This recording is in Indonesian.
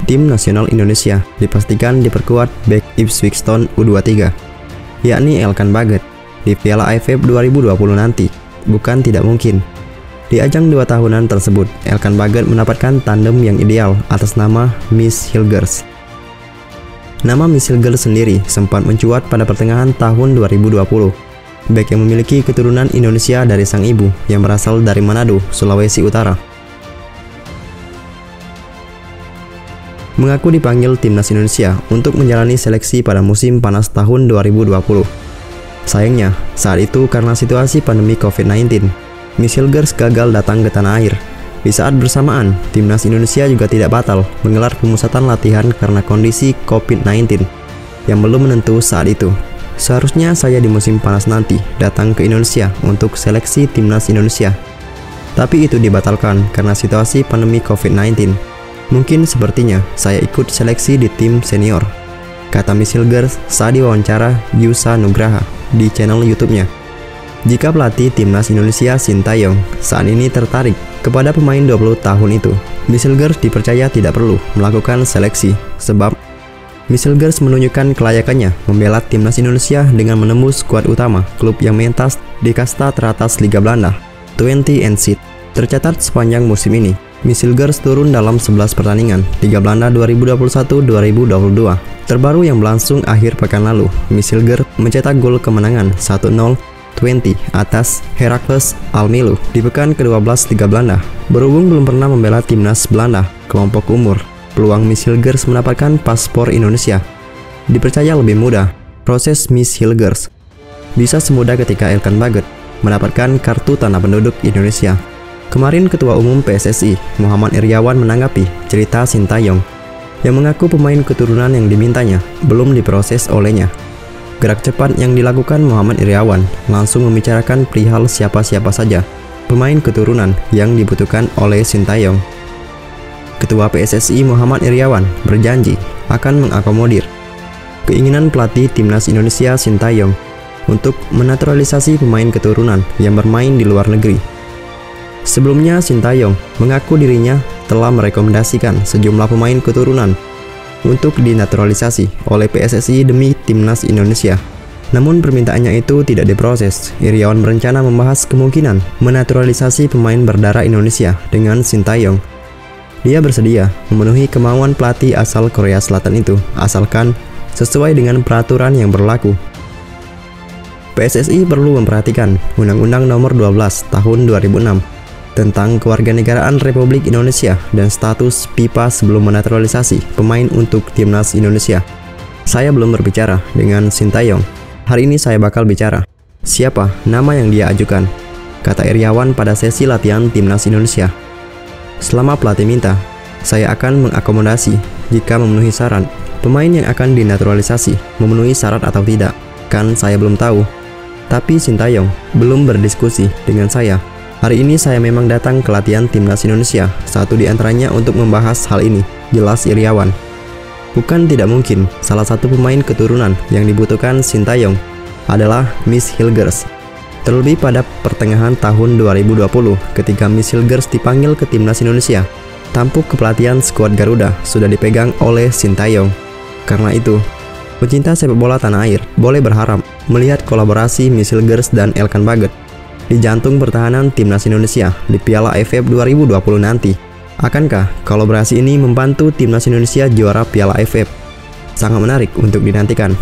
tim nasional Indonesia dipastikan diperkuat bek Ipswich Town U23, yakni Elkan Baggett, di Piala AFF 2020 nanti. Bukan tidak mungkin. Di ajang 2 tahunan tersebut, Elkan Baggett mendapatkan tandem yang ideal atas nama Miss Hilgers. Nama Miss Hilgers sendiri sempat mencuat pada pertengahan tahun 2020. Bek yang memiliki keturunan Indonesia dari sang ibu yang berasal dari Manado, Sulawesi Utara. Mengaku dipanggil timnas Indonesia untuk menjalani seleksi pada musim panas tahun 2020. Sayangnya, saat itu karena situasi pandemi COVID-19, Miss Hilgers gagal datang ke tanah air. Di saat bersamaan, timnas Indonesia juga tidak batal menggelar pemusatan latihan karena kondisi COVID-19 yang belum menentu saat itu. Seharusnya saya di musim panas nanti datang ke Indonesia untuk seleksi timnas Indonesia. Tapi itu dibatalkan karena situasi pandemi COVID-19. Mungkin sepertinya saya ikut seleksi di tim senior, kata Miss Hilgers saat diwawancara Yusa Nugraha di channel YouTube-nya. Jika pelatih timnas Indonesia Sintayong saat ini tertarik kepada pemain 20 tahun itu, Miss Hilgers dipercaya tidak perlu melakukan seleksi, sebab Miss Hilgers menunjukkan kelayakannya membela timnas Indonesia dengan menembus skuad utama klub yang mentas di kasta teratas Liga Belanda, Twente NZ. Tercatat sepanjang musim ini, Miss Hilgers turun dalam 11 pertandingan Liga Belanda 2021-2022. Terbaru yang berlangsung akhir pekan lalu, Miss Hilgers mencetak gol kemenangan 1-0 Twente atas Heracles Almelo di pekan ke-12 Liga Belanda. Berhubung belum pernah membela timnas Belanda kelompok umur, peluang Miss Hilgers mendapatkan paspor Indonesia dipercaya lebih mudah. Proses Miss Hilgers bisa semudah ketika Elkan Baggett mendapatkan kartu tanda penduduk Indonesia. Kemarin Ketua Umum PSSI Muhammad Iryawan menanggapi cerita Sintayong yang mengaku pemain keturunan yang dimintanya belum diproses olehnya. Gerak cepat yang dilakukan Muhammad Iryawan langsung membicarakan perihal siapa-siapa saja pemain keturunan yang dibutuhkan oleh Sintayong. Ketua PSSI Muhammad Iryawan berjanji akan mengakomodir keinginan pelatih timnas Indonesia Sintayong untuk menaturalisasi pemain keturunan yang bermain di luar negeri. Sebelumnya, Sintayong mengaku dirinya telah merekomendasikan sejumlah pemain keturunan untuk dinaturalisasi oleh PSSI demi timnas Indonesia. Namun permintaannya itu tidak diproses. Iryawan berencana membahas kemungkinan menaturalisasi pemain berdarah Indonesia dengan Sintayong. Dia bersedia memenuhi kemauan pelatih asal Korea Selatan itu, asalkan sesuai dengan peraturan yang berlaku. PSSI perlu memperhatikan Undang-Undang Nomor 12 Tahun 2006 tentang kewarganegaraan Republik Indonesia dan status FIFA sebelum menaturalisasi pemain untuk timnas Indonesia. Saya belum berbicara dengan Sintayong. Hari ini saya bakal bicara. Siapa nama yang dia ajukan? Kata Iryawan pada sesi latihan timnas Indonesia. Selama pelatih minta, saya akan mengakomodasi jika memenuhi syarat. Pemain yang akan dinaturalisasi memenuhi syarat atau tidak, kan saya belum tahu. Tapi Sintayong belum berdiskusi dengan saya. Hari ini saya memang datang ke latihan timnas Indonesia, satu di antaranya untuk membahas hal ini, jelas Iryawan. Bukan tidak mungkin salah satu pemain keturunan yang dibutuhkan Sintayong adalah Miss Hilgers. Terlebih pada pertengahan tahun 2020 ketika Miss Hilgers dipanggil ke timnas Indonesia, tampuk kepelatihan skuad Garuda sudah dipegang oleh Sintayong. Karena itu, pecinta sepak bola tanah air boleh berharap melihat kolaborasi Miss Hilgers dan Elkan Baggett di jantung pertahanan timnas Indonesia di Piala AFF 2020 nanti. Akankah kolaborasi ini membantu timnas Indonesia juara Piala AFF? Sangat menarik untuk dinantikan.